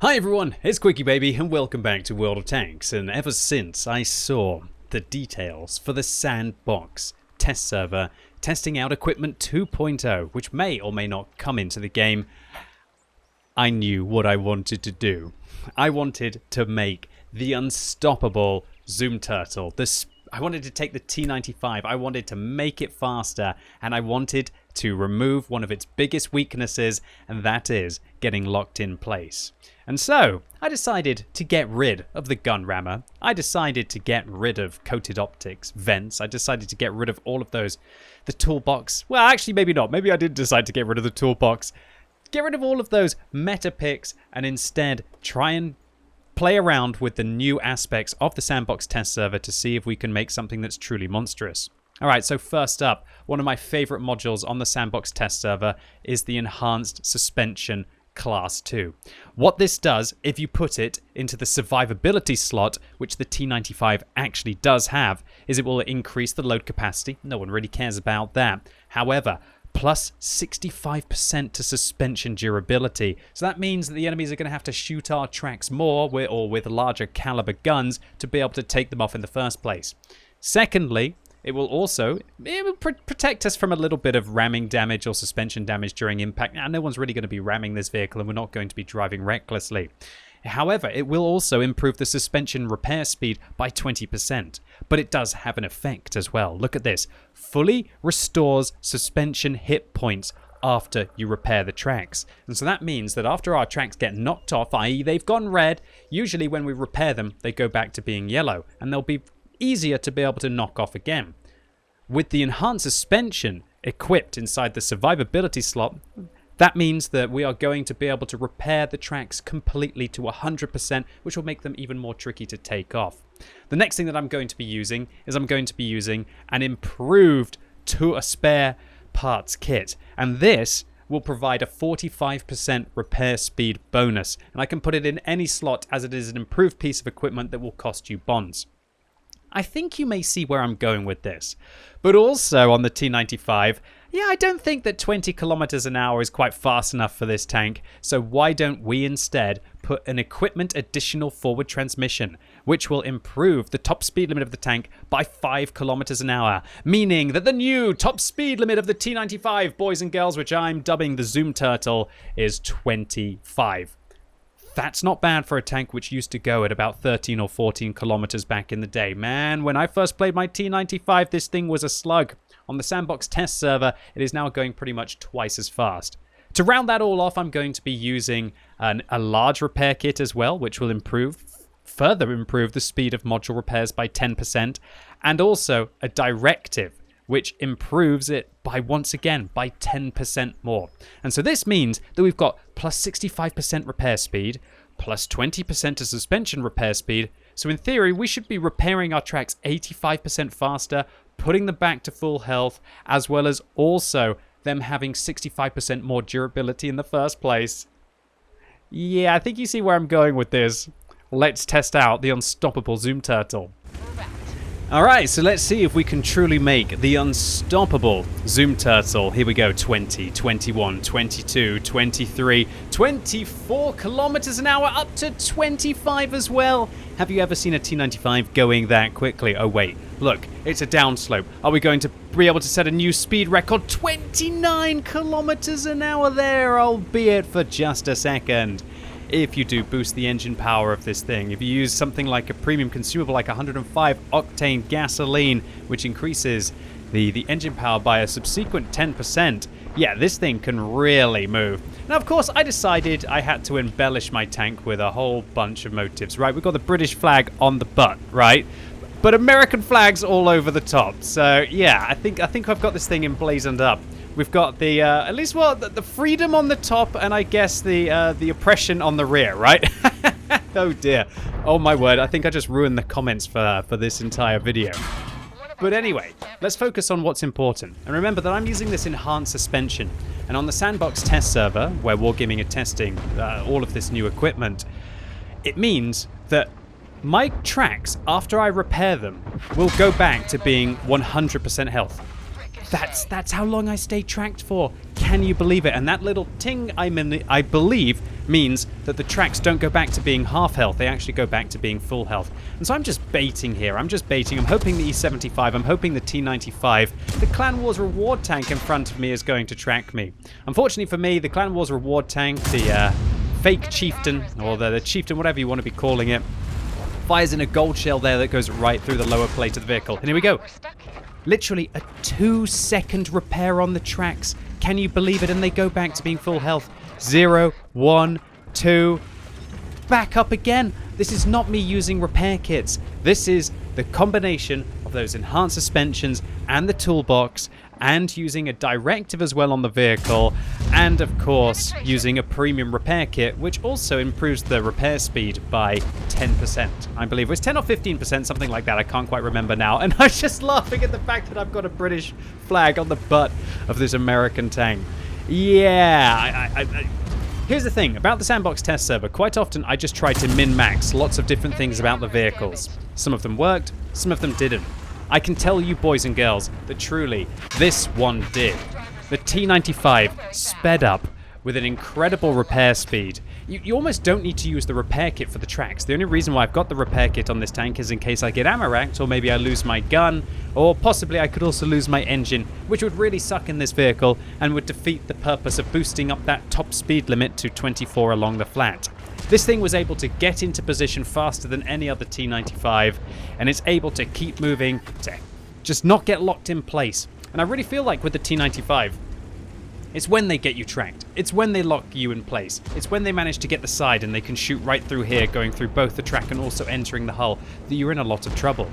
Hi everyone, it's QuickyBaby and welcome back to World of Tanks. And ever since I saw the details for the Sandbox test server testing out Equipment 2.0, which may or may not come into the game, I knew what I wanted to do. I wanted to make the unstoppable Zoom Turtle. I wanted to take the T95, I wanted to make it faster, and I wanted to remove one of its biggest weaknesses, and that is getting locked in place. And so, I decided to get rid of the gun rammer, I decided to get rid of coated optics, vents, I decided to get rid of all of those, the toolbox, well actually maybe not, maybe I did decide to get rid of the toolbox, get rid of all of those meta picks, and instead try and play around with the new aspects of the Sandbox test server to see if we can make something that's truly monstrous. Alright, so first up, one of my favorite modules on the Sandbox test server is the Enhanced Suspension Class 2. What this does, if you put it into the survivability slot, which the T95 actually does have, is it will increase the load capacity. No one really cares about that. However, plus 65% to suspension durability. So that means that the enemies are going to have to shoot our tracks more with larger caliber guns to be able to take them off in the first place. Secondly, it will protect us from a little bit of ramming damage or suspension damage during impact. Now, no one's really going to be ramming this vehicle and we're not going to be driving recklessly. However, it will also improve the suspension repair speed by 20%, but it does have an effect as well. Look at this. Fully restores suspension hit points after you repair the tracks. And so that means that after our tracks get knocked off, i.e. they've gone red, usually when we repair them, they go back to being yellow, and they'll be easier to be able to knock off again. With the enhanced suspension equipped inside the survivability slot, that means that we are going to be able to repair the tracks completely to 100%, which will make them even more tricky to take off. The next thing that I'm going to be using is an improved to a spare parts kit. And this will provide a 45% repair speed bonus. And I can put it in any slot as it is an improved piece of equipment that will cost you bonds. I think you may see where I'm going with this. But also on the T95, yeah, I don't think that 20 kilometers an hour is quite fast enough for this tank, so why don't we instead put an equipment additional forward transmission, which will improve the top speed limit of the tank by 5 kilometers an hour, meaning that the new top speed limit of the T95, boys and girls, which I'm dubbing the Zoom Turtle, is 25. That's not bad for a tank which used to go at about 13 or 14 kilometers back in the day. Man, when I first played my T95, this thing was a slug. On the Sandbox test server, it is now going pretty much twice as fast. To round that all off, I'm going to be using a large repair kit as well, which will further improve the speed of module repairs by 10%, and also a directive, which improves it once again by 10% more. And so this means that we've got plus 65% repair speed, plus 20% to suspension repair speed. So in theory, we should be repairing our tracks 85% faster, putting them back to full health, as well as also them having 65% more durability in the first place. Yeah, I think you see where I'm going with this. Let's test out the unstoppable Zoom Turtle. Alright, so let's see if we can truly make the unstoppable Zoom Turtle. Here we go, 20, 21, 22, 23, 24 kilometers an hour, up to 25 as well. Have you ever seen a T95 going that quickly? Oh wait, look, it's a downslope. Are we going to be able to set a new speed record? 29 kilometers an hour there, albeit for just a second. If you do boost the engine power of this thing, if you use something like a premium consumable like 105 octane gasoline, which increases the engine power by a subsequent 10%, yeah, this thing can really move. Now, of course, I decided I had to embellish my tank with a whole bunch of motifs, right? We've got the British flag on the butt, right? But American flags all over the top. So, yeah, I think I've got this thing emblazoned up. We've got the, at least, well, the freedom on the top, and I guess the oppression on the rear, right? Oh dear. Oh my word, I think I just ruined the comments for this entire video. But anyway, let's focus on what's important. And remember that I'm using this enhanced suspension. And on the Sandbox test server, where Wargaming are testing all of this new equipment, it means that my tracks, after I repair them, will go back to being 100% health. That's how long I stay tracked for. Can you believe it? And that little ting, I believe, means that the tracks don't go back to being half health. They actually go back to being full health. And so I'm just baiting here. I'm hoping the E75, I'm hoping the T95, the Clan Wars reward tank in front of me is going to track me. Unfortunately for me, the Clan Wars reward tank, the fake chieftain, or the chieftain, whatever you want to be calling it, fires in a gold shell there that goes right through the lower plate of the vehicle. And here we go. Literally a 2-second repair on the tracks. Can you believe it? And they go back to being full health. 0, 1, 2. Back up again. This is not me using repair kits. This is the combination of those enhanced suspensions and the toolbox, and using a directive as well on the vehicle, and of course using a premium repair kit, which also improves the repair speed by 10%. I believe it was 10 or 15%, something like that. I can't quite remember now. And I was just laughing at the fact that I've got a British flag on the butt of this American tank. Yeah, here's the thing about the sandbox test server. Quite often I just try to min-max lots of different things about the vehicles. Some of them worked, some of them didn't. I can tell you, boys and girls, that truly this one did. The T95 sped up with an incredible repair speed. You almost don't need to use the repair kit for the tracks. The only reason why I've got the repair kit on this tank is in case I get ammo racked, or maybe I lose my gun, or possibly I could also lose my engine, which would really suck in this vehicle and would defeat the purpose of boosting up that top speed limit to 24 along the flat. This thing was able to get into position faster than any other T95, and it's able to keep moving, to just not get locked in place. And I really feel like with the T95, it's when they get you tracked. It's when they lock you in place. It's when they manage to get the side and they can shoot right through here, going through both the track and also entering the hull, that you're in a lot of trouble.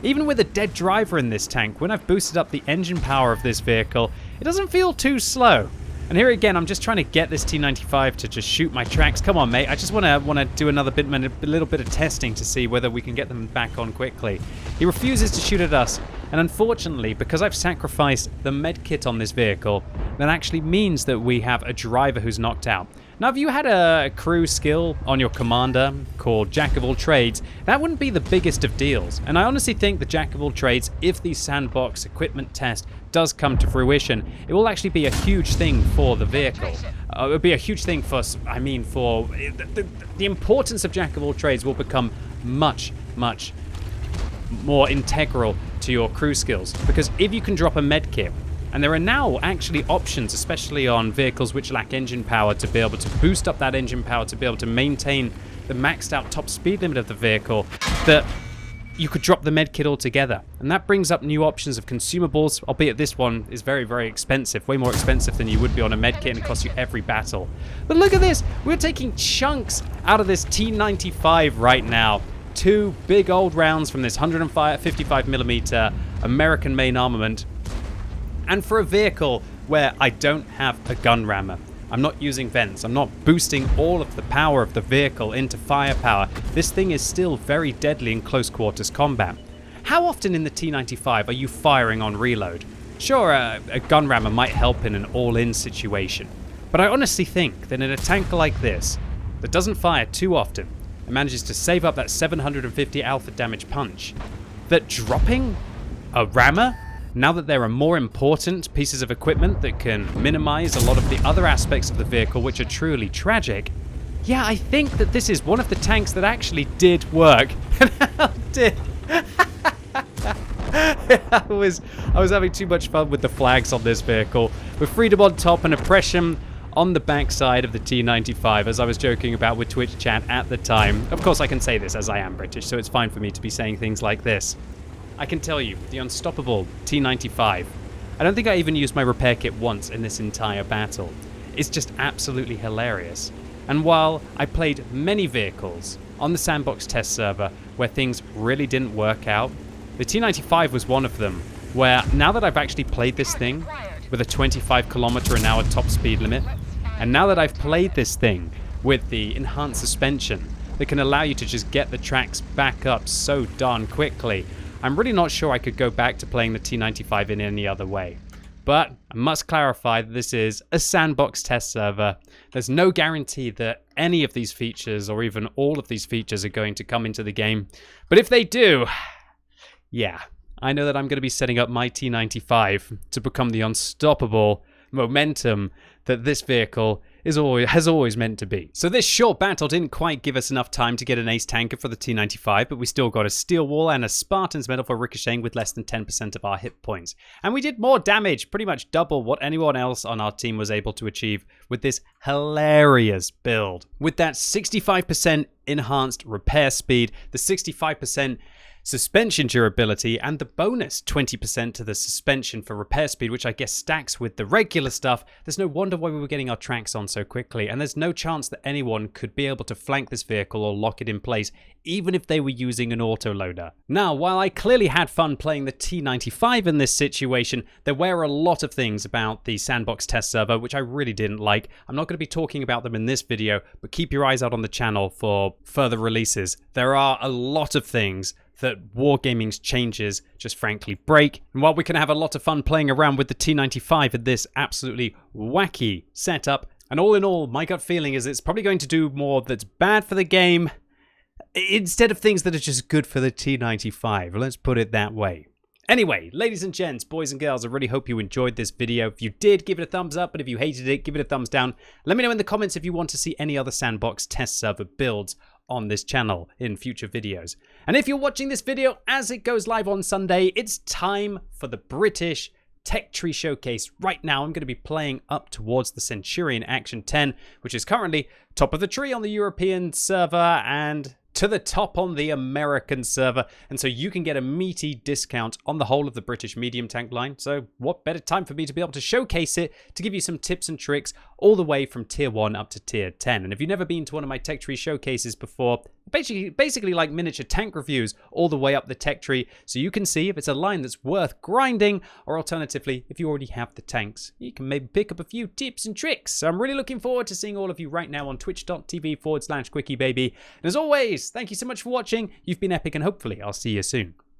Even with a dead driver in this tank, when I've boosted up the engine power of this vehicle, it doesn't feel too slow. And here again, I'm just trying to get this T95 to just shoot my tracks. Come on, mate. I just want to do a little bit of testing to see whether we can get them back on quickly. He refuses to shoot at us. And unfortunately, because I've sacrificed the med kit on this vehicle, that actually means that we have a driver who's knocked out. Now, if you had a crew skill on your commander called Jack of all trades, that wouldn't be the biggest of deals. And I honestly think the Jack of all trades, if the sandbox equipment test does come to fruition, it will actually be a huge thing for the vehicle. It would be a huge thing for, the importance of Jack of all trades will become much, much more integral to your crew skills. Because if you can drop a med kit, and there are now actually options, especially on vehicles which lack engine power, to be able to boost up that engine power, to be able to maintain the maxed out top speed limit of the vehicle, that you could drop the med kit altogether. And that brings up new options of consumables, albeit this one is very, very expensive, way more expensive than you would be on a med kit, and it costs you every battle. But look at this, we're taking chunks out of this T95 right now. 2 big old rounds from this 155mm American main armament. And for a vehicle where I don't have a gun rammer, I'm not using vents, I'm not boosting all of the power of the vehicle into firepower, this thing is still very deadly in close quarters combat. How often in the T95 are you firing on reload? Sure, a gun rammer might help in an all-in situation, but I honestly think that in a tank like this, that doesn't fire too often, and manages to save up that 750 alpha damage punch, that dropping a rammer, now that there are more important pieces of equipment that can minimize a lot of the other aspects of the vehicle which are truly tragic, yeah, I think that this is one of the tanks that actually did work. did. I was having too much fun with the flags on this vehicle, with freedom on top and oppression on the backside of the T95, as I was joking about with Twitch chat at the time. Of course, I can say this as I am British, so it's fine for me to be saying things like this. I can tell you, the unstoppable T95, I don't think I even used my repair kit once in this entire battle. It's just absolutely hilarious. And while I played many vehicles on the sandbox test server where things really didn't work out, the T95 was one of them, where now that I've actually played this thing with a 25km/h top speed limit, and now that I've played this thing with the enhanced suspension that can allow you to just get the tracks back up so darn quickly, I'm really not sure I could go back to playing the T95 in any other way. But I must clarify that this is a sandbox test server. There's no guarantee that any of these features or even all of these features are going to come into the game. But if they do, yeah, I know that I'm going to be setting up my T95 to become the unstoppable momentum that this vehicle has always meant to be. So this short battle didn't quite give us enough time to get an ace tanker for the T95, but we still got a steel wall and a Spartan's medal for ricocheting with less than 10% of our hit points. And we did more damage, pretty much double what anyone else on our team was able to achieve with this hilarious build. With that 65% enhanced repair speed, the 65% suspension durability, and the bonus 20% to the suspension for repair speed, which I guess stacks with the regular stuff, there's no wonder why we were getting our tracks on so quickly, and there's no chance that anyone could be able to flank this vehicle or lock it in place, even if they were using an autoloader. Now, while I clearly had fun playing the T95 in this situation, there were a lot of things about the sandbox test server which I really didn't like. I'm not going to be talking about them in this video, but keep your eyes out on the channel for further releases. There are a lot of things that Wargaming's changes just frankly break. And while we can have a lot of fun playing around with the T95 in this absolutely wacky setup, and all in all, my gut feeling is it's probably going to do more that's bad for the game instead of things that are just good for the T95. Let's put it that way. Anyway, ladies and gents, boys and girls, I really hope you enjoyed this video. If you did, give it a thumbs up, and if you hated it, give it a thumbs down. Let me know in the comments if you want to see any other sandbox test server builds on this channel in future videos. And if you're watching this video as it goes live on Sunday, it's time for the British Tech Tree Showcase. Right now, I'm going to be playing up towards the Centurion Action 10, which is currently top of the tree on the European server and to the top on the American server, and so you can get a meaty discount on the whole of the British medium tank line. So what better time for me to be able to showcase it, to give you some tips and tricks all the way from tier 1 up to tier 10. And if you've never been to one of my tech tree showcases before, basically like miniature tank reviews all the way up the tech tree, so you can see if it's a line that's worth grinding, or alternatively, if you already have the tanks, you can maybe pick up a few tips and tricks. So I'm really looking forward to seeing all of you right now on twitch.tv/QuickyBaby. And as always, thank you so much for watching. You've been epic, and hopefully I'll see you soon.